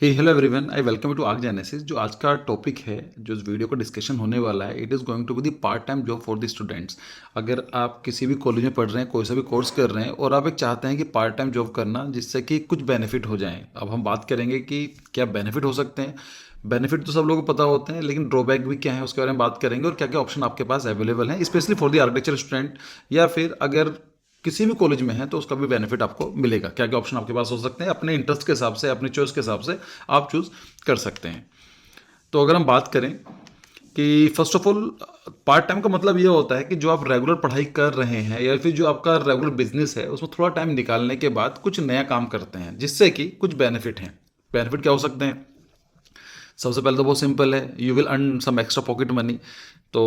Hey hello everyone, I welcome you to Arch Genesis. जो आज का टॉपिक है, जो इस वीडियो का डिस्कशन होने वाला है, it is going to be the part time job for the students. अगर आप किसी भी कॉलेज में पढ़ रहे हैं, कोई सा भी कोर्स कर रहे हैं और आप एक चाहते हैं कि पार्ट टाइम जॉब करना जिससे कि कुछ बेनिफिट हो जाएं। अब हम बात करेंगे कि क्या बेनिफिट हो सकते हैं। बेनिफिट तो सब लोगों को पता होते हैं, लेकिन ड्रॉबैक भी क्या है उसके बारे में बात करेंगे और क्या क्या ऑप्शन आपके पास अवेलेबल हैं, specially for the architecture student. या फिर अगर किसी भी कॉलेज में है तो उसका भी बेनिफिट आपको मिलेगा। क्या क्या ऑप्शन आपके पास हो सकते हैं, अपने इंटरेस्ट के हिसाब से, अपनी चॉइस के हिसाब से आप चूज कर सकते हैं। तो अगर हम बात करें कि first of all, part time का मतलब ये होता है कि जो आप रेगुलर पढ़ाई कर रहे हैं या फिर जो आपका रेगुलर बिजनेस है उसमें थोड़ा टाइम निकालने के बाद कुछ नया काम करते हैं जिससे कि कुछ बेनिफिट हैं। बेनिफिट क्या हो सकते हैं? सबसे पहले तो बहुत सिंपल है, you will earn some extra pocket money. तो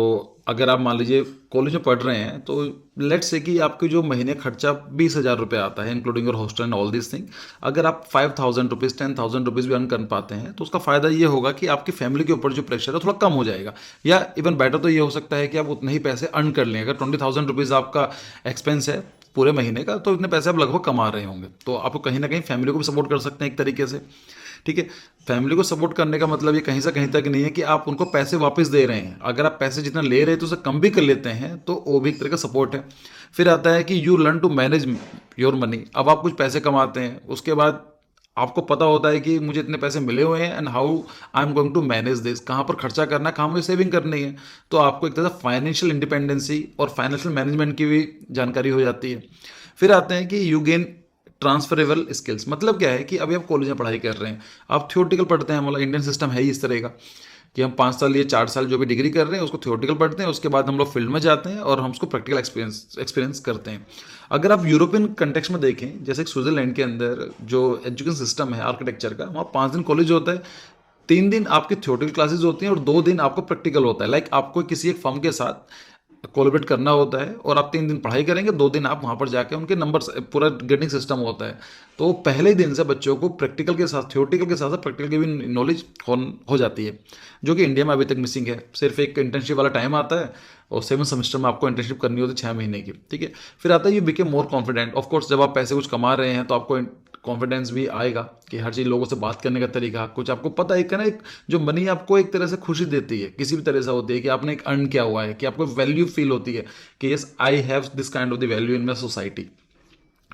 अगर आप मान लीजिए कॉलेज में पढ़ रहे हैं तो लेट्स से कि आपके जो महीने खर्चा 20,000 रुपये आता है including your hostel and all this thing. अगर आप 5,000 रुपीज़ 10,000 रुपीज़ भी अर्न कर पाते हैं तो उसका फ़ायदा ये होगा कि आपकी फैमिली के ऊपर जो प्रेशर है थोड़ा कम हो जाएगा। या इवन बेटर तो ये हो सकता है कि आप उतने ही पैसे अर्न कर लें। अगर 20,000 रुपीज़ आपका एक्सपेंस है पूरे महीने का, तो इतने पैसे आप लगभग कमा रहे होंगे, तो आप कहीं ना कहीं फैमिली को भी सपोर्ट कर सकते हैं एक तरीके से। ठीक है। फैमिली को सपोर्ट करने का मतलब ये कहीं से कहीं तक नहीं है कि आप उनको पैसे वापस दे रहे हैं। अगर आप पैसे जितना ले रहे हैं तो उसे कम भी कर लेते हैं तो वो भी एक तरह का सपोर्ट है। फिर आता है कि you learn to manage your money. अब आप कुछ पैसे कमाते हैं, उसके बाद आपको पता होता है कि मुझे इतने पैसे मिले हुए हैं and how I am going to manage this, कहाँ पर खर्चा करना है, कहाँ मुझे सेविंग करनी है। तो आपको एक तरह से फाइनेंशियल इंडिपेंडेंसी और फाइनेंशियल मैनेजमेंट की भी जानकारी हो जाती है। फिर आते हैं कि यू गेन ट्रांसफरेबल स्किल्स। मतलब क्या है कि अभी आप कॉलेज में पढ़ाई कर रहे हैं, आप थियोरटिकल पढ़ते हैं, मतलब इंडियन सिस्टम है ही इस तरह का कि हम 5 साल या 4 साल जो भी डिग्री कर रहे हैं उसको थियोरटिकल पढ़ते हैं, उसके बाद हम लोग फील्ड में जाते हैं और हम उसको प्रैक्टिकल एक्सपीरियंस करते हैं। अगर आप यूरोपियन कंटेक्स्ट में देखें, जैसे स्विट्जरलैंड के अंदर जो एजुकेशन सिस्टम है आर्किटेक्चर का, वहाँ 5 दिन कॉलेज होता है, 3 दिन आपकी थियोरटिकल क्लासेस होती हैं और 2 दिन आपको प्रैक्टिकल होता है। लाइक आपको किसी एक फर्म के साथ कोलैबोरेट करना होता है और आप 3 दिन पढ़ाई करेंगे, 2 दिन आप वहाँ पर जाके उनके नंबर पूरा ग्रेडिंग सिस्टम होता है। तो पहले ही दिन से बच्चों को प्रैक्टिकल के साथ, थियोरटिकल के साथ साथ प्रैक्टिकल की भी नॉलेज हो जाती है, जो कि इंडिया में अभी तक मिसिंग है। सिर्फ एक इंटर्नशिप वाला टाइम आता है और 7 सेमेस्टर में आपको इंटर्नशिप करनी होती है 6 महीने की। ठीक है। फिर आता है you became more confident. Of course जब आप पैसे कुछ कमा रहे हैं तो आपको कॉन्फिडेंस भी आएगा कि हर चीज़, लोगों से बात करने का तरीका कुछ आपको पता है। ना एक जो मनी आपको एक तरह से खुशी देती है, किसी भी तरह से होती है कि आपने एक अर्न किया हुआ है, कि आपको वैल्यू फील होती है कि yes I have this kind of the value in my society.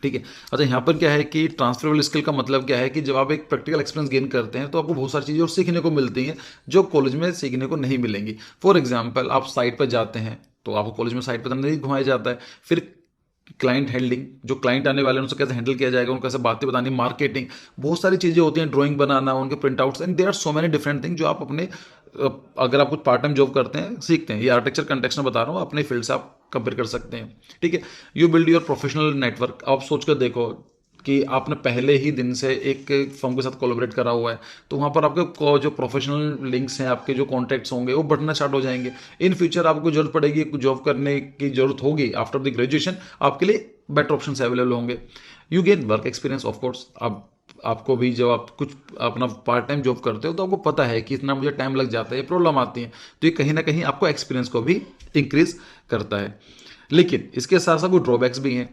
ठीक है। अच्छा, यहाँ पर क्या है कि ट्रांसफरेबल स्किल का मतलब क्या है कि जब आप एक प्रैक्टिकल एक्सपीरियंस गेन करते हैं तो आपको बहुत सारी चीज़ें और सीखने को मिलती हैं जो कॉलेज में सीखने को नहीं मिलेंगी। फॉर एग्जाम्पल, आप साइट पर जाते हैं तो आपको कॉलेज में साइट पर नहीं घुमाया जाता है। फिर क्लाइंट हैंडलिंग, जो क्लाइंट आने वाले हैं उनसे कैसे हैंडल किया जाएगा, उनको कैसे बातें बतानी, मार्केटिंग, बहुत सारी चीज़ें होती हैं, ड्राइंग बनाना, उनके print outs, and there are so many different thing जो आप अपने अगर आप कुछ पार्ट टाइम जॉब करते हैं सीखते हैं। ये आर्किटेक्चर कंटेक्स्ट में बता रहा हूँ, अपने फील्ड से आप कंपेयर कर सकते हैं। ठीक है। You build your professional network. आप सोच कर देखो कि आपने पहले ही दिन से एक फर्म के साथ कोलैबोरेट करा हुआ है, तो वहाँ पर आपके जो प्रोफेशनल लिंक्स हैं, आपके जो कॉन्टैक्ट्स होंगे वो बढ़ना स्टार्ट हो जाएंगे। इन फ्यूचर आपको जरूरत पड़ेगी, जॉब करने की जरूरत होगी आफ्टर द ग्रेजुएशन, आपके लिए बेटर ऑप्शन अवेलेबल होंगे। You gain work experience. Of course अब आपको भी जब आप कुछ अपना पार्ट टाइम जॉब करते हो तो आपको पता है कि इतना मुझे टाइम लग जाता है, ये प्रॉब्लम आती है, तो ये कहीं ना कहीं आपको एक्सपीरियंस को भी इंक्रीज करता है। लेकिन इसके साथ साथ कुछ ड्रॉबैक्स भी हैं।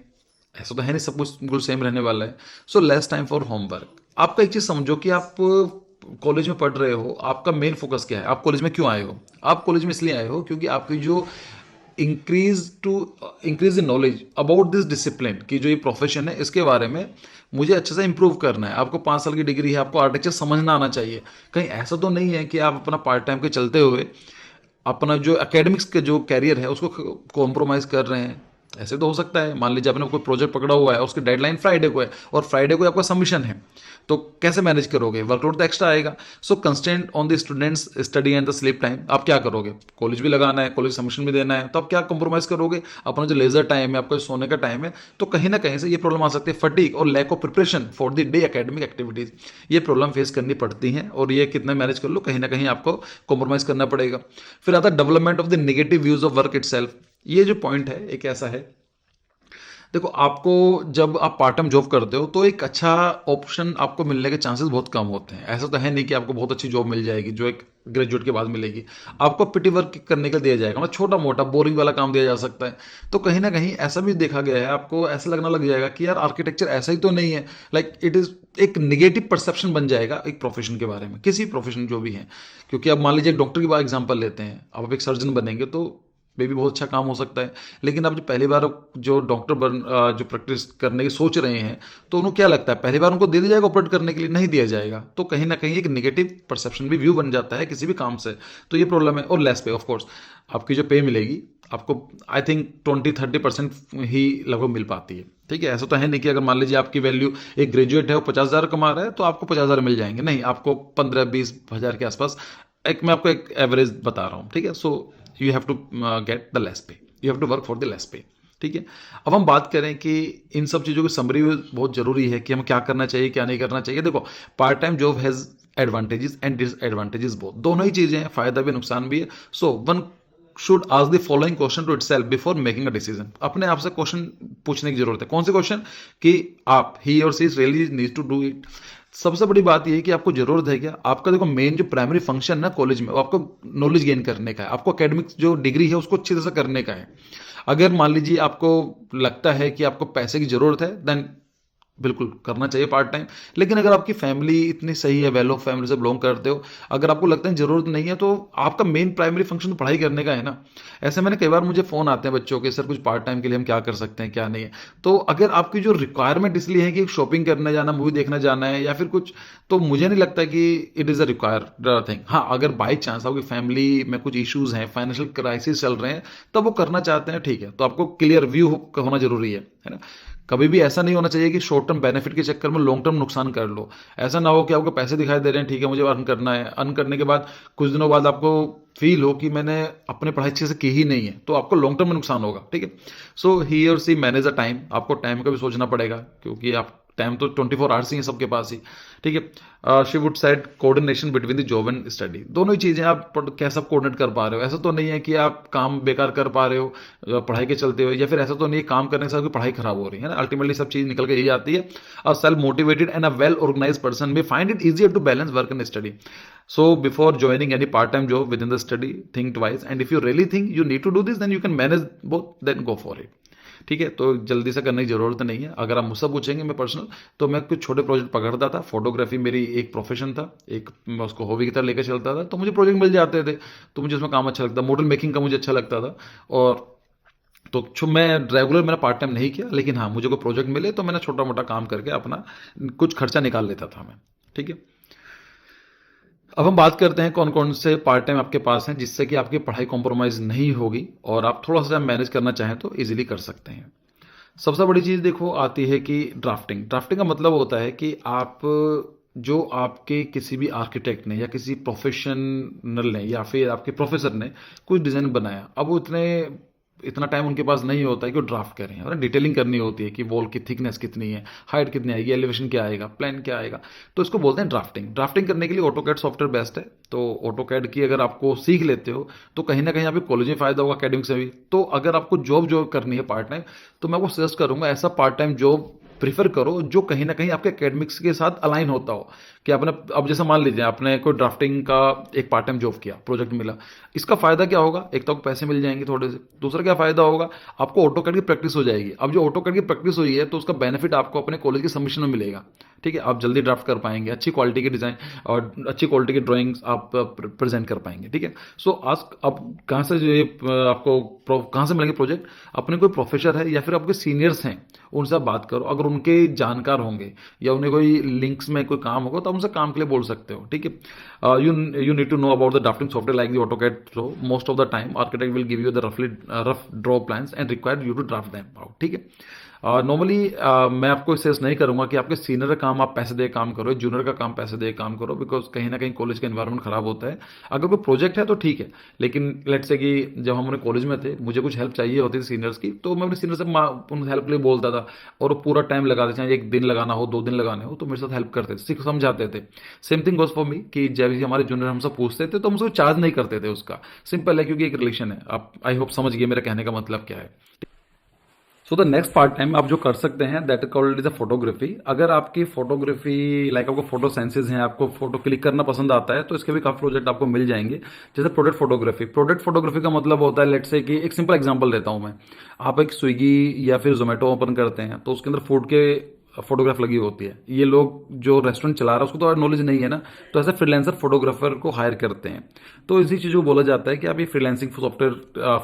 ऐसा तो है नहीं सब कुछ बिल्कुल सेम रहने वाला है। So less time for homework. आपका एक चीज़ समझो कि आप कॉलेज में पढ़ रहे हो, आपका मेन फोकस क्या है, आप कॉलेज में क्यों आए हो? आप कॉलेज में इसलिए आए हो क्योंकि आपकी जो increase the knowledge about this discipline की जो ये प्रोफेशन है इसके बारे में मुझे अच्छे से इंप्रूव करना है। आपको 5 साल की डिग्री है, आपको आर्किटेक्चर समझना आना चाहिए। कहीं ऐसा तो नहीं है कि आप अपना पार्ट टाइम के चलते हुए अपना जो एकेडमिक्स के जो कैरियर है उसको कॉम्प्रोमाइज़ कर रहे हैं। ऐसे तो हो सकता है, मान लीजिए आपने कोई प्रोजेक्ट पकड़ा हुआ है, उसकी डेडलाइन फ्राइडे को है और फ्राइडे को आपका सबमिशन है, तो कैसे मैनेज करोगे? वर्कलोड तो एक्स्ट्रा आएगा। So constant on the students study and the sleep time. आप क्या करोगे? कॉलेज भी लगाना है, कॉलेज सबमिशन भी देना है, तो आप क्या कॉम्प्रोमाइज़ करोगे? अपना जो लेजर टाइम है, आपका जो सोने का टाइम है, तो कहीं ना कहीं से ये प्रॉब्लम आ सकती है, फटीग और lack of preparation for the day academic activities. ये प्रॉब्लम फेस करनी पड़ती हैं और ये कितना मैनेज कर लो, कहीं ना कहीं आपको कॉम्प्रोमाइज़ करना पड़ेगा। फिर आता है development of the negative views of work itself. ये जो पॉइंट है एक ऐसा है, देखो, आपको जब आप पार्ट टाइम जॉब करते हो तो एक अच्छा ऑप्शन आपको मिलने के चांसेस बहुत कम होते हैं। ऐसा तो है नहीं कि आपको बहुत अच्छी जॉब मिल जाएगी जो एक ग्रेजुएट के बाद मिलेगी। आपको पिटी वर्क करने के लिए दिया जाएगा, मतलब छोटा मोटा बोरिंग वाला काम दिया जा सकता है। तो कहीं ना कहीं ऐसा भी देखा गया है, आपको ऐसा लगना लग जाएगा कि यार आर्किटेक्चर ऐसा ही तो नहीं है। लाइक इट इज एक निगेटिव परसेप्शन बन जाएगा एक प्रोफेशन के बारे में, किसी प्रोफेशन जो भी है। क्योंकि अब मान लीजिए एक डॉक्टर की बात एग्जांपल लेते हैं, अब आप एक सर्जन बनेंगे तो मे भी बहुत अच्छा काम हो सकता है। लेकिन अब जो पहली बार जो डॉक्टर जो प्रैक्टिस करने की सोच रहे हैं, तो उनको क्या लगता है पहली बार उनको दे दिया जाएगा ऑपरेट करने के लिए? नहीं दिया जाएगा। तो कहीं ना कहीं एक निगेटिव परसेप्शन भी व्यू बन जाता है किसी भी काम से। तो ये प्रॉब्लम है। और लेस पे ऑफ कोर्स आपकी जो पे मिलेगी आपको, आई थिंक 20-30% ही लगभग मिल पाती है। ठीक है, ऐसा तो है नहीं कि अगर मान लीजिए आपकी वैल्यू, एक ग्रेजुएट है वो 50,000 कमा रहा है तो आपको 50,000 मिल जाएंगे। नहीं, आपको 15-20 हज़ार के आसपास। एक मैं आपको एक एवरेज बता रहा हूँ, ठीक है। So you have to get the less pay, you have to work for the less pay. ठीक है। अब हम बात करें कि इन सब चीज़ों की समरी बहुत ज़रूरी है कि हम क्या करना चाहिए क्या नहीं करना चाहिए। देखो, part time job has advantages and disadvantages both, दोनों ही चीज़ें हैं, फायदा भी नुकसान भी है। So one should ask the following question to itself before making a decision. अपने आप से क्वेश्चन पूछने की जरूरत है। कौन से क्वेश्चन? कि आप, he or she really need to do it. सबसे बड़ी बात यह है कि आपको जरूरत है क्या। आपका देखो मेन जो प्राइमरी फंक्शन है कॉलेज में, वो आपको नॉलेज गेन करने का है, आपको एकेडमिक्स जो डिग्री है उसको अच्छी तरह से करने का है। अगर मान लीजिए आपको लगता है कि आपको पैसे की जरूरत है, देन बिल्कुल करना चाहिए पार्ट टाइम। लेकिन अगर आपकी फैमिली इतनी सही है, वेल ऑफ फैमिली से बिलोंग करते हो, अगर आपको लगता है जरूरत नहीं है, तो आपका मेन प्राइमरी फंक्शन तो पढ़ाई करने का है ना। ऐसे मैंने कई बार, मुझे फोन आते हैं बच्चों के, सर कुछ पार्ट टाइम के लिए हम क्या कर सकते हैं क्या नहीं है। तो अगर आपकी जो रिक्वायरमेंट इसलिए है कि शॉपिंग करने जाना, मूवी देखने जाना है या फिर कुछ, तो मुझे नहीं लगता कि it is a required thing. हाँ, अगर बाई चांस आपकी फैमिली में कुछ इश्यूज हैं, फाइनेंशियल क्राइसिस चल रहे हैं, तब वो करना चाहते हैं, ठीक है, तो आपको क्लियर व्यू होना जरूरी है ना। कभी भी ऐसा नहीं होना चाहिए कि शॉर्ट टर्म बेनिफिट के चक्कर में लॉन्ग टर्म नुकसान कर लो। ऐसा ना हो कि आपको पैसे दिखाई दे रहे हैं, ठीक है मुझे अर्न करना है, अर्न करने के बाद कुछ दिनों बाद आपको फील हो कि मैंने अपनी पढ़ाई अच्छे से की ही नहीं है, तो आपको लॉन्ग टर्म में नुकसान होगा। ठीक है। सो ही or C manage a time, आपको टाइम का भी सोचना पड़ेगा, क्योंकि आप टाइम तो 24 आवर्स ही है सबके पास ही। ठीक है। She would set coordination between the job and study. दोनों ही चीज़ें आप कैसा कोऑर्डिनेट कर पा रहे हो। ऐसा तो नहीं है कि आप काम बेकार कर पा रहे हो पढ़ाई के चलते हो, या फिर ऐसा तो नहीं है काम करने के साथ पढ़ाई खराब हो रही है ना। अल्टीमेटली सब चीज़ निकल के यही आती है। A self motivated and a well organize person may find it easier to balance work and study. So before joining any part time job within the study, think twice, and if you really think you need to do this, then you can manage both, then go for it. ठीक है। तो जल्दी से करने की जरूरत नहीं है। अगर आप मुझसे पूछेंगे मैं पर्सनल, तो मैं कुछ छोटे प्रोजेक्ट पकड़ता था। फोटोग्राफी मेरी एक प्रोफेशन था, एक मैं उसको हॉबी की तरह लेकर चलता था, तो मुझे प्रोजेक्ट मिल जाते थे, तो मुझे उसमें काम अच्छा लगता। मॉडल मेकिंग का मुझे अच्छा लगता था। और तो मैं रेगुलर मैंने पार्ट टाइम नहीं किया, लेकिन हाँ मुझे कोई प्रोजेक्ट मिले तो मैंने छोटा मोटा काम करके अपना कुछ खर्चा निकाल लेता था मैं। ठीक है। अब हम बात करते हैं कौन कौन से पार्ट टाइम आपके पास हैं जिससे कि आपकी पढ़ाई कॉम्प्रोमाइज़ नहीं होगी और आप थोड़ा सा मैनेज करना चाहें तो इजीली कर सकते हैं। सबसे बड़ी चीज़ देखो आती है कि ड्राफ्टिंग। ड्राफ्टिंग का मतलब होता है कि आप, जो आपके किसी भी आर्किटेक्ट ने या किसी प्रोफेशनल ने या फिर आपके प्रोफेसर ने कुछ डिज़ाइन बनाया, अब वो इतना टाइम उनके पास नहीं होता है कि वो ड्राफ्ट करें, है ना। डिटेलिंग करनी होती है कि वॉल की थिकनेस कितनी है, हाइट कितनी आएगी, एलिवेशन क्या आएगा, प्लान क्या आएगा। तो इसको बोलते हैं ड्राफ्टिंग। ड्राफ्टिंग करने के लिए ऑटोकैड सॉफ्टवेयर बेस्ट है। तो ऑटोकैड की अगर आपको सीख लेते हो तो कहीं ना कहीं आपके कॉलेज में फायदा होगा, अकेडमिक से भी। तो अगर आपको जॉब करनी है पार्ट टाइम, तो मैं आपको सजेस्ट करूंगा ऐसा पार्ट टाइम जॉब प्रीफर करो जो कहीं ना कहीं आपके एकेडमिक्स के साथ अलाइन होता हो। कि आपने, अब जैसे मान लीजिए आपने कोई ड्राफ्टिंग का एक पार्ट टाइम जॉब किया, प्रोजेक्ट मिला, इसका फायदा क्या होगा? एक तो आपको पैसे मिल जाएंगे थोड़े से, दूसरा क्या फायदा होगा, आपको ऑटोकैड की प्रैक्टिस हो जाएगी। अब जो ऑटोकैड की प्रैक्टिस हुई है तो उसका बेनिफिट आपको अपने कॉलेज के सबमिशन में मिलेगा। ठीक है। आप जल्दी ड्राफ्ट कर पाएंगे, अच्छी क्वालिटी के डिज़ाइन और अच्छी क्वालिटी की ड्राइंग्स आप प्रेजेंट कर पाएंगे। ठीक है। सो आज अब कहाँ से जो ये आपको कहाँ से मिलेंगे प्रोजेक्ट? अपने कोई प्रोफेसर है या फिर आपके सीनियर्स हैं, उनसे आप बात करो। अगर उनके जानकार होंगे या उन्हें कोई लिंक्स में कोई काम होगा तो आप उनसे काम के लिए बोल सकते हो। ठीक है। You need to know about the drafting software like the AutoCAD. So most of the time architect will give you the rough draw plans and require you to draft them out. ठीक है। Normally मैं आपको suggest नहीं करूंगा कि आपके senior का काम आप पैसे दे काम करो, जूनियर का काम पैसे दे काम करो, बिकॉज कहीं ना कहीं कॉलेज का एनवायरनमेंट खराब होता है। अगर कोई प्रोजेक्ट है तो ठीक है, लेकिन लेट्स से कि जब हम अपने कॉलेज में थे, मुझे कुछ हेल्प चाहिए होती थी सीनियर्स की, तो मैं अपने सीनियर से उन हेल्प के लिए बोलता था, और वो पूरा टाइम लगाते, चाहे एक दिन लगाना हो 2 दिन लगाने हो, तो मेरे साथ हेल्प करते थे, समझाते थे। Same thing goes for me कि जब भी हमारे जूनियर हमसे पूछते थे तो हम उसको चार्ज नहीं करते थे उसका। सिंपल है, क्योंकि एक रिलेशन है। आप आई होप समझ गए मेरा कहने का मतलब क्या है। So the next part time आप जो कर सकते हैं that called is a photography. अगर आपकी फोटोग्राफी लाइक आपको फोटो सेंसेस हैं, आपको फोटो क्लिक करना पसंद आता है, तो इसके भी काफी प्रोजेक्ट आपको मिल जाएंगे। जैसे प्रोडक्ट फोटोग्राफी, प्रोडक्ट फोटोग्राफी का मतलब होता है, लेट्स से कि एक सिंपल एग्जांपल देता हूं मैं। आप एक स्विगी या फिर जोमेटो ओपन करते हैं तो उसके अंदर फूड के फोटोग्राफ लगी होती है। ये लोग जो रेस्टोरेंट चला रहा है उसको तो नॉलेज नहीं है ना, तो ऐसे फ्रीलांसर फोटोग्राफर को हायर करते हैं। तो इसी चीज़ को बोला जाता है कि आप ये फ्रीलांसिंग सॉफ्टवेयर,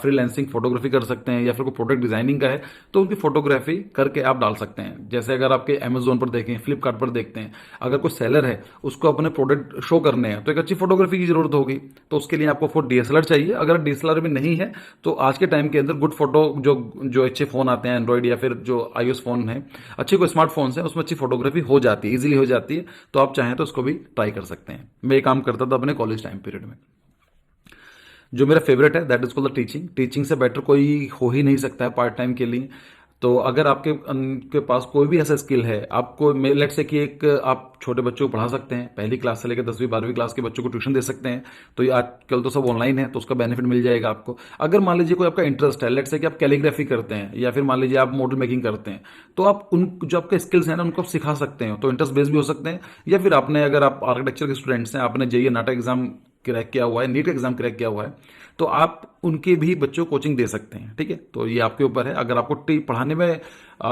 फ्रीलांसिंग फोटोग्राफी कर सकते हैं, या फिर कोई प्रोडक्ट डिजाइनिंग का है तो उनकी फोटोग्राफी करके आप डाल सकते हैं। जैसे अगर आपके अमेजोन पर देखें, फ्लिपकार्ट पर देखते हैं, अगर कोई सेलर है उसको अपने प्रोडक्ट शो करने हैं तो एक अच्छी फोटोग्राफी की जरूरत होगी। तो उसके लिए आपको फोर डीएसएलआर चाहिए। अगर डीएसएलआर भी नहीं है तो आज के टाइम के अंदर गुड फोटो जो जो अच्छे फोन आते हैं एंड्रॉइड या फिर जो आईओएस फोन है, अच्छे कोई स्मार्टफोन्स है, उसमें अच्छी फोटोग्राफी हो जाती है, इजीली हो जाती है। तो आप चाहें तो उसको भी ट्राई कर सकते हैं। मैं ये काम करता था अपने कॉलेज टाइम पीरियड में। जो मेरा फेवरेट है that is called the teaching. Teaching से बेटर कोई हो ही नहीं सकता है पार्ट टाइम के लिए। तो अगर आपके पास कोई भी ऐसा स्किल है, आपको लेट्स से कि एक आप छोटे बच्चों को पढ़ा सकते हैं, पहली क्लास से लेकर 10वीं 12वीं क्लास के बच्चों को ट्यूशन दे सकते हैं। तो ये आजकल तो सब ऑनलाइन है, तो उसका बेनिफिट मिल जाएगा आपको। अगर मान लीजिए कोई आपका इंटरेस्ट है, लेट्स से कि आप कैलीग्राफी करते हैं या फिर मान लीजिए आप मॉडल मेकिंग करते हैं, तो आप उन जो आपके स्किल्स हैं ना उनको आप सिखा सकते हैं। तो इंटरेस्ट बेस्ड भी हो सकते हैं, या फिर आपने, अगर आप आर्किटेक्चर के स्टूडेंट्स हैं, आपने जेईई नाटा एग्जाम क्रैक किया हुआ है, नीट एग्जाम क्रैक किया हुआ है, तो आप उनके भी बच्चों को कोचिंग दे सकते हैं। ठीक है, तो ये आपके ऊपर है। अगर आपको पढ़ाने में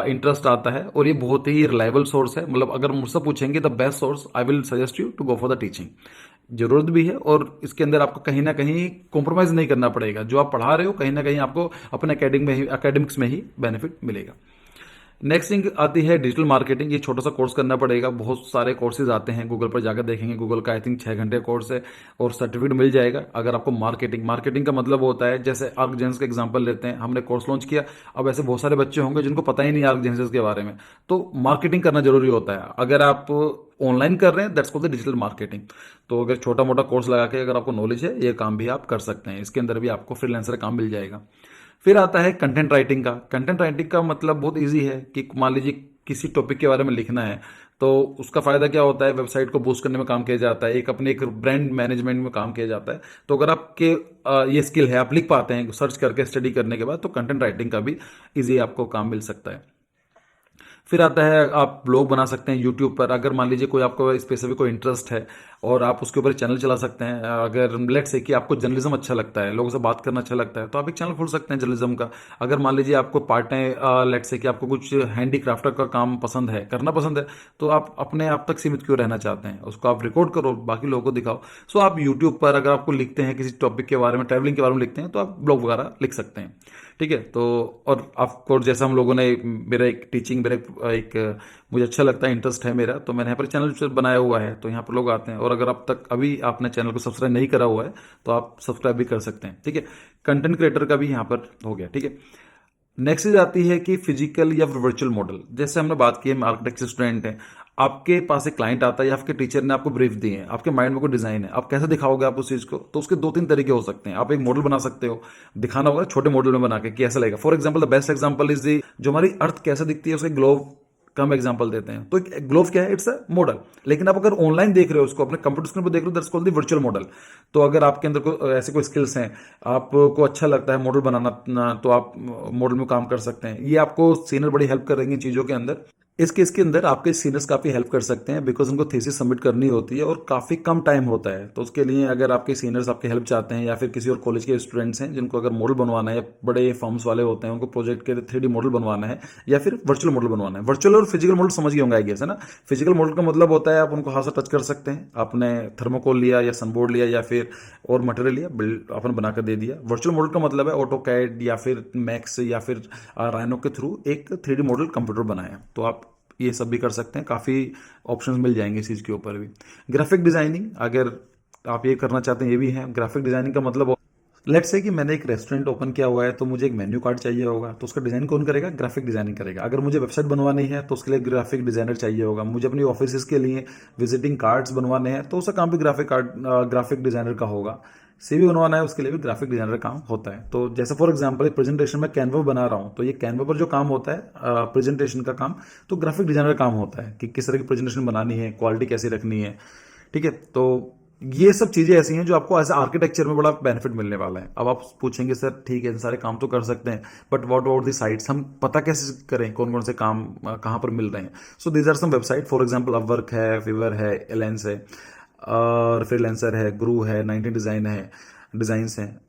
इंटरेस्ट आता है, और ये बहुत ही रिलायबल सोर्स है, मतलब अगर मुझसे पूछेंगे the best source, I will suggest you to go for the teaching. जरूरत भी है, और इसके अंदर आपको कहीं ना कहीं कॉम्प्रोमाइज नहीं करना पड़ेगा। जो आप पढ़ा रहे हो कहीं ना कहीं आपको अपने एकेडमिक्स में ही बेनिफिट मिलेगा। नेक्स्ट थिंग आती है डिजिटल मार्केटिंग। ये छोटा सा कोर्स करना पड़ेगा। बहुत सारे कोर्सेज आते हैं, गूगल पर जाकर देखेंगे, गूगल का आई थिंक 6 घंटे कोर्स है, और सर्टिफिकेट मिल जाएगा। अगर आपको मार्केटिंग का मतलब होता है, जैसे आर्कजेंस का एग्जांपल लेते हैं, हमने कोर्स लॉन्च किया, अब ऐसे बहुत सारे बच्चे होंगे जिनको पता ही नहीं आर्कजेंसेस के बारे में, तो मार्केटिंग करना जरूरी होता है। अगर आप ऑनलाइन कर रहे हैं that's called the digital marketing. तो अगर छोटा मोटा कोर्स लगा के अगर आपको नॉलेज है, ये काम भी आप कर सकते हैं। इसके अंदर भी आपको फ्रीलांसर काम मिल जाएगा। फिर आता है कंटेंट राइटिंग का। कंटेंट राइटिंग का मतलब बहुत इजी है कि मान लीजिए किसी टॉपिक के बारे में लिखना है, तो उसका फायदा क्या होता है, वेबसाइट को बूस्ट करने में काम किया जाता है, एक अपने एक ब्रांड मैनेजमेंट में काम किया जाता है। तो अगर आपके ये स्किल है, आप लिख पाते हैं सर्च करके स्टडी करने के बाद, तो कंटेंट राइटिंग का भी इजी आपको काम मिल सकता है। फिर आता है आप ब्लॉग बना सकते हैं यूट्यूब पर। अगर मान लीजिए कोई आपको स्पेसिफिक कोई इंटरेस्ट है और आप उसके ऊपर चैनल चला सकते हैं। अगर लेट्स से कि आपको जर्नलिज्म अच्छा लगता है, लोगों से बात करना अच्छा लगता है, तो आप एक चैनल खोल सकते हैं जर्नलिज्म का। अगर मान लीजिए आपको पार्ट टाइम लेट्स से कि आपको कुछ हैंडी क्राफ्टर का काम पसंद है, करना पसंद है, तो आप अपने आप तक सीमित क्यों रहना चाहते हैं, उसको आप रिकॉर्ड करो, बाकी लोगों को दिखाओ। सो आप यूट्यूब पर अगर आपको लिखते हैं किसी टॉपिक के बारे में, ट्रैवलिंग के बारे में लिखते हैं, तो आप ब्लॉग वगैरह लिख सकते हैं। ठीक है, तो और ऑफकोर्स जैसा हम लोगों ने, मेरा एक टीचिंग, मेरा एक मुझे अच्छा लगता है, इंटरेस्ट है मेरा, तो मैंने यहाँ पर चैनल बनाया हुआ है, तो यहाँ पर लोग आते हैं। और अगर अब तक अभी आपने चैनल को सब्सक्राइब नहीं करा हुआ है तो आप सब्सक्राइब भी कर सकते हैं। ठीक है, कंटेंट क्रिएटर का भी यहाँ पर हो गया। ठीक है, नेक्स्ट चीज आती है कि फिजिकल या वर्चुअल मॉडल। जैसे हमने बात की है, आर्किटेक्चर स्टूडेंट है, आपके पास एक क्लाइंट आता है या आपके टीचर ने आपको ब्रीफ दी है, आपके माइंड में कोई डिजाइन है, आप कैसे दिखाओगे आप उस चीज को, तो उसके 2-3 तरीके हो सकते हैं। आप एक मॉडल बना सकते हो, दिखाना होगा छोटे मॉडल में बना के कि ऐसा लगेगा। For example the best example is the, जो हमारी अर्थ कैसे दिखती है उसके ग्लोब का हम एग्जांपल देते हैं। तो एक ग्लोव क्या है, इट्स अ मॉडल। लेकिन आप अगर ऑनलाइन देख रहे हो उसको, अपने कंप्यूटर स्क्रीन पर देख रहे हो, that's called the virtual model. तो अगर आपके अंदर ऐसे कोई स्किल्स हैं, आपको अच्छा लगता है मॉडल बनाना, तो आप मॉडल में काम कर सकते हैं। ये आपको सीनियर बड़ी हेल्प करेंगे चीजों के अंदर। इस केस के अंदर आपके सीनियर्स काफी हेल्प कर सकते हैं, बिकॉज उनको थीसिस सबमिट करनी होती है और काफी कम टाइम होता है। तो उसके लिए अगर आपके सीनियर्स आपकी हेल्प चाहते हैं, या फिर किसी और कॉलेज के स्टूडेंट्स हैं जिनको अगर मॉडल बनवाना है, बड़े फॉर्म्स वाले होते हैं, उनको प्रोजेक्ट के 3D मॉडल बनवाना है या फिर वर्चुअल मॉडल बनवाना है। वर्चुअल और फिजिकल मॉडल समझ गए होंगे आई गेस, है ना। फिजिकल मॉडल का मतलब होता है आप उनको हाथ से टच कर सकते हैं, आपने थर्मोकोल लिया या सनबोर्ड लिया या फिर और मटेरियल लिया, बिल्ड अपन बनाकर दे दिया। वर्चुअल मॉडल का मतलब है ऑटोकैड या फिर मैक्स या फिर राइनो के थ्रू एक 3D मॉडल कंप्यूटर बनाया। तो आप ये सब भी कर सकते हैं, काफ़ी ऑप्शंस मिल जाएंगे इस चीज़ के ऊपर भी। ग्राफिक डिजाइनिंग, अगर आप ये करना चाहते हैं, ये भी है। ग्राफिक डिजाइनिंग का मतलब, लेट्स से कि मैंने एक रेस्टोरेंट ओपन किया हुआ है, तो मुझे एक मेन्यू कार्ड चाहिए होगा, तो उसका डिजाइन कौन करेगा, ग्राफिक डिजाइनिंग करेगा। अगर मुझे वेबसाइट बनवानी है तो उसके लिए ग्राफिक डिजाइनर चाहिए होगा। मुझे अपनी ऑफिस के लिए विजिटिंग कार्ड्स बनवाने हैं, तो उसका काम भी ग्राफिक डिजाइनर का होगा। सीवी बनवाना है, उसके लिए भी ग्राफिक डिजाइनर काम होता है। तो जैसे फॉर एग्जांपल एक प्रेजेंटेशन में कैनवा बना रहा हूं, तो ये कैनवा पर जो काम होता है प्रेजेंटेशन का काम, तो ग्राफिक डिजाइनर का काम होता है कि किस तरह की प्रेजेंटेशन बनानी है, क्वालिटी कैसे रखनी है। ठीक है, तो ये सब चीज़ें ऐसी हैं जो आपको एज आर्किटेक्चर में बड़ा बेनिफिट मिलने वाला है। अब आप पूछेंगे सर ठीक है इन सारे काम तो कर सकते हैं, but what about the sites, हम पता कैसे करें कौन कौन से काम कहाँ पर मिल रहे हैं। So these are some website, for example Upwork है, फिवर है, एलेंस है, और फ्रीलांसर है, ग्रू है, 19 डिज़ाइन है, डिज़ाइंस हैं।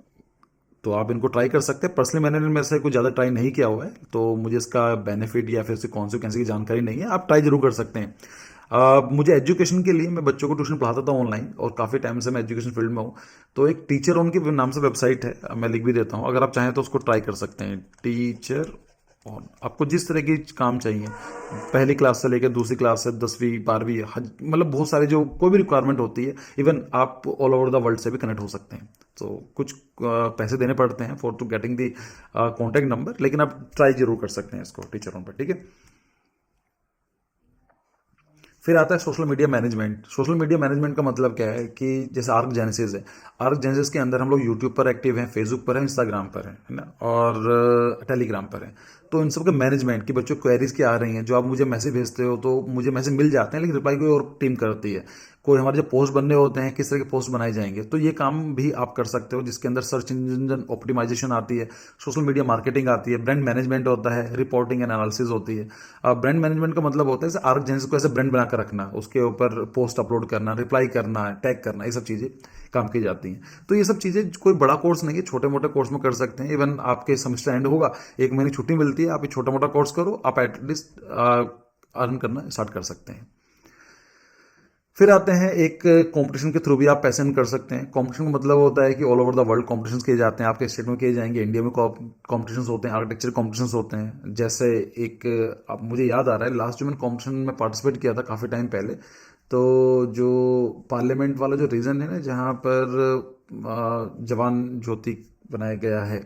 तो आप इनको ट्राई कर सकते हैं। पर्सनली मैंने इनमें से कुछ ज़्यादा ट्राई नहीं किया हुआ है, तो मुझे इसका बेनिफिट या फिर इसकी कॉन्सिक्वेंस की जानकारी नहीं है। आप ट्राई जरूर कर सकते हैं। मुझे एजुकेशन के लिए, मैं बच्चों को ट्यूशन पढ़ाता था ऑनलाइन, और काफ़ी टाइम से मैं एजुकेशन फील्ड में हूँ। तो एक टीचर ऑन के नाम से वेबसाइट है, मैं लिख भी देता हूँ, अगर आप चाहें तो उसको ट्राई कर सकते हैं। टीचर ऑन, आपको जिस तरह की काम चाहिए, पहली क्लास से लेकर दूसरी क्लास से 10वीं 12वीं, मतलब बहुत सारे जो कोई भी रिक्वायरमेंट होती है, इवन आप ऑल ओवर द वर्ल्ड से भी कनेक्ट हो सकते हैं। तो कुछ पैसे देने पड़ते हैं for to getting the contact number, लेकिन आप ट्राई जरूर कर सकते हैं इसको टीचर ऑन पर, ठीक है। फिर आता है social media management. Social media management का मतलब क्या है कि जैसे आर्क जेनेसिस है, आर्क जेनेसिस के अंदर हम लोग यूट्यूब पर एक्टिव हैं, फेसबुक पर हैं, इंस्टाग्राम पर है ना, और टेलीग्राम पर है। तो इन सब के मैनेजमेंट की बच्चों क्वेरीज क्या आ रही हैं, जो आप मुझे मैसेज भेजते हो तो मुझे मैसेज मिल जाते हैं, लेकिन रिप्लाई कोई और टीम करती है। कोई हमारे जो पोस्ट बनने होते हैं, किस तरह के पोस्ट बनाए जाएंगे, तो ये काम भी आप कर सकते हो, जिसके अंदर सर्च इंजन ऑप्टिमाइजेशन आती है, सोशल मीडिया मार्केटिंग आती है, ब्रांड मैनेजमेंट होता है, रिपोर्टिंग एंड एनालिसिस होती है। ब्रांड मैनेजमेंट का मतलब होता है जैसे आर्क जेनेसिस को ऐसे ब्रांड बनाकर रखना, उसके ऊपर पोस्ट अपलोड करना, रिप्लाई करना, टैग करना, ये सब चीज़ें काम की जाती हैं। तो ये सब चीज़ें कोई बड़ा कोर्स नहीं है, छोटे मोटे कोर्स में कर सकते हैं। इवन आपके सेमेस्टर एंड होगा, एक महीने छुट्टी मिलती है, आप ये छोटा मोटा कोर्स करो, आप एटलीस्ट अर्न करना स्टार्ट कर सकते हैं। फिर आते हैं एक कंपटीशन के थ्रू भी आप पैसे अर्न कर सकते हैं। कंपटीशन का मतलब होता है कि all over the world competitions किए जाते हैं, आपके स्टेट में किए जाएंगे, इंडिया में कंपटीशंस होते हैं, आर्किटेक्चर कंपटीशंस होते हैं। जैसे एक, अब मुझे याद आ रहा है लास्ट जो मैंने कंपटीशन में पार्टिसिपेट किया था काफ़ी टाइम पहले, तो जो पार्लियामेंट वाला जो रीजन है ना, जहाँ पर जवान ज्योति बनाया गया है,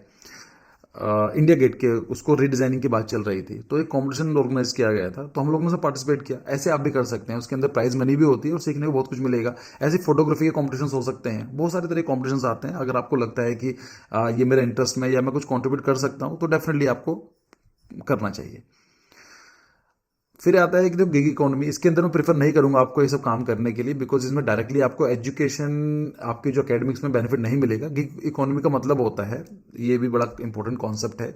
इंडिया गेट के, उसको रीडिजाइनिंग की बात चल रही थी, तो एक कंपटीशन ऑर्गेनाइज किया गया था, तो हम लोगों ने उसमें पार्टिसिपेट किया। ऐसे आप भी कर सकते हैं, उसके अंदर प्राइज मनी भी होती है और सीखने को बहुत कुछ मिलेगा। ऐसे फोटोग्राफी के कॉम्पिटिशन हो सकते हैं, बहुत सारे तरह के कॉम्पिटिशन आते हैं। अगर आपको लगता है कि ये मेरा इंटरेस्ट में या मैं कुछ कॉन्ट्रीब्यूट कर सकता हूँ, तो डेफिनेटली आपको करना चाहिए। फिर आता है कि जो गिग इकोनॉमी, इसके अंदर मैं प्रेफर नहीं करूंगा आपको ये सब काम करने के लिए, बिकॉज इसमें डायरेक्टली आपको एजुकेशन, आपकी जो एकेडमिक्स में बेनिफिट नहीं मिलेगा। गिग इकोनॉमी का मतलब होता है, ये भी बड़ा इंपॉर्टेंट कॉन्सेप्ट है,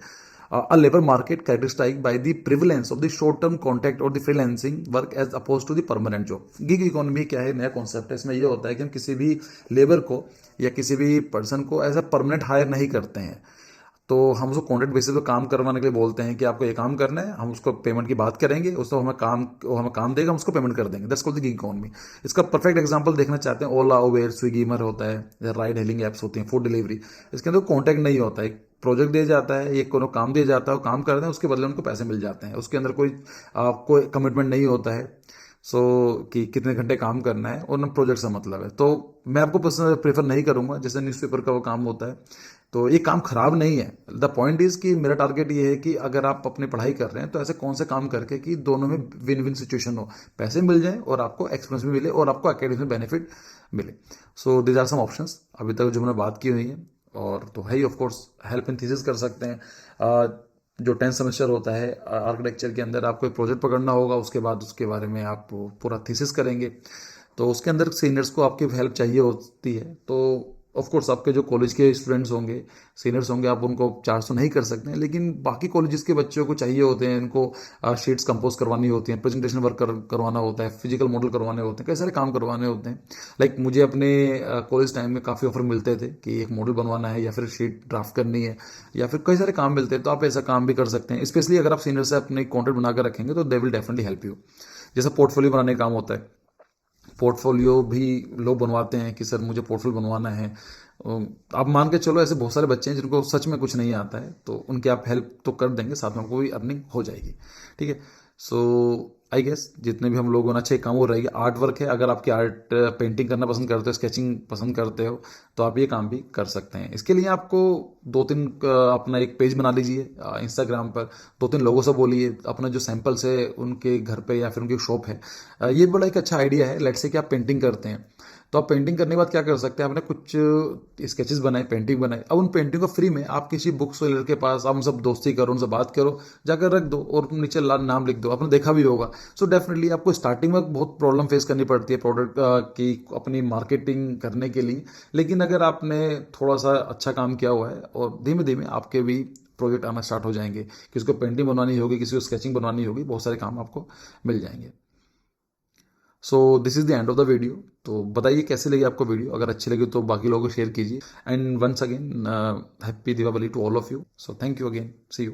a labour market characterised by the prevalence of the short term contract और the freelancing work as oppose to the permanent job. Gig economy क्या है, नया कॉन्सेप्ट है। इसमें यह होता है कि हम किसी भी लेबर को या किसी भी पर्सन को एज अ परमानेंट हायर नहीं करते हैं, तो हम उसको कॉन्ट्रैक्ट बेसिस पे काम करवाने के लिए बोलते हैं कि आपको ये काम करना है, हम उसको पेमेंट की बात करेंगे, उसको हमें काम, वो हमें काम देगा, हम उसको पेमेंट कर देंगे। That's called the gig economy. इसका परफेक्ट एग्जांपल देखना चाहते हैं, ओला, उबेर, स्विगी मर होता है, या राइड हेलिंग एप्स होती हैं, फूड डिलीवरी। इसके अंदर कॉन्ट्रैक्ट नहीं होता है, एक प्रोजेक्ट दिया जाता है, एक कोनो काम दिया जाता है, वो काम करते हैं, उसके बदले उनको पैसे मिल जाते हैं। उसके अंदर कोई कमिटमेंट नहीं होता है, सो कि कितने घंटे काम करना है, और न प्रोजेक्ट से मतलब है। तो मैं आपको पर्सनल प्रेफर नहीं करूंगा, जैसे न्यूज़पेपर का वो काम होता है। तो ये काम खराब नहीं है। द पॉइंट इज कि मेरा टारगेट ये है कि अगर आप अपनी पढ़ाई कर रहे हैं, तो ऐसे कौन से काम करके कि दोनों में विन विन सिचुएशन हो, पैसे मिल जाए और आपको एक्सपीरियंस भी मिले और आपको एकेडमिक में बेनिफिट मिले। So these are some options अभी तक जो मैंने बात की हुई है। और तो है ही, of course help in thesis कर सकते हैं। जो 10th सेमेस्टर होता है आर्किटेक्चर के अंदर, आपको एक प्रोजेक्ट पकड़ना होगा, उसके बाद उसके बारे में आप पूरा थीसिस करेंगे, तो उसके अंदर सीनियर्स को आपकी हेल्प चाहिए होती है। तो ऑफ कोर्स आपके जो कॉलेज के स्टूडेंट्स होंगे, सीनियर्स होंगे, आप उनको चार्ज तो नहीं कर सकते हैं, लेकिन बाकी कॉलेजेस के बच्चों को चाहिए होते हैं, इनको शीट्स कंपोज करवानी होती हैं, प्रेजेंटेशन वर्क करवाना होता है, फिजिकल मॉडल करवाने होते हैं, कई सारे काम करवाने होते हैं। लाइक मुझे अपने कॉलेज टाइम में काफ़ी ऑफर मिलते थे कि एक मॉडल बनवाना है या फिर शीट ड्राफ्ट करनी है, या फिर कई सारे काम मिलते हैं। तो आप ऐसा काम भी कर सकते हैं, स्पेशली अगर आप सीनियर से अपने कॉन्टेक्ट बनाकर रखेंगे, तो they will definitely help you. जैसे पोर्टफोलियो बनाने का काम होता है, पोर्टफोलियो भी लोग बनवाते हैं कि सर मुझे पोर्टफोलियो बनवाना है। आप मान के चलो ऐसे बहुत सारे बच्चे हैं जिनको सच में कुछ नहीं आता है, तो उनकी आप हेल्प तो कर देंगे, साथ में आपको भी अर्निंग हो जाएगी। ठीक है। सो आई गेस जितने भी हम लोग होना चाहिए काम वो रहेगी। आर्ट वर्क है, अगर आपकी आर्ट पेंटिंग करना पसंद करते हो, स्केचिंग पसंद करते हो, तो आप ये काम भी कर सकते हैं। इसके लिए आपको 2-3 अपना एक पेज बना लीजिए इंस्टाग्राम पर, 2-3 लोगों से बोलिए, अपना जो सैंपल्स है उनके घर पे या फिर उनकी शॉप है। ये बड़ा एक अच्छा आइडिया है। लेट्स से कि आप पेंटिंग करते हैं, तो आप पेंटिंग करने के बाद क्या कर सकते हैं, आपने कुछ स्केचेस बनाए, पेंटिंग बनाए, अब उन पेंटिंग को फ्री में आप किसी बुक सेलर के पास आप उनसे दोस्ती करो, उनसे बात करो, जाकर रख दो और नीचे नाम लिख दो, आपने देखा भी होगा। सो डेफिनेटली आपको स्टार्टिंग में बहुत प्रॉब्लम फेस करनी पड़ती है प्रोडक्ट की अपनी मार्केटिंग करने के लिए, लेकिन अगर आपने थोड़ा सा अच्छा काम किया हुआ है और धीमे धीमे आपके भी प्रोजेक्ट आना स्टार्ट हो जाएंगे, किसी को पेंटिंग बनवानी होगी, किसी को स्केचिंग बनवानी होगी, बहुत सारे काम आपको मिल जाएंगे। So this is the end of the video. तो बताइए कैसे लगी आपको वीडियो, अगर अच्छी लगी तो बाकी लोगों को शेयर कीजिए। And once again happy Deepawali to all of you. So thank you again, see you.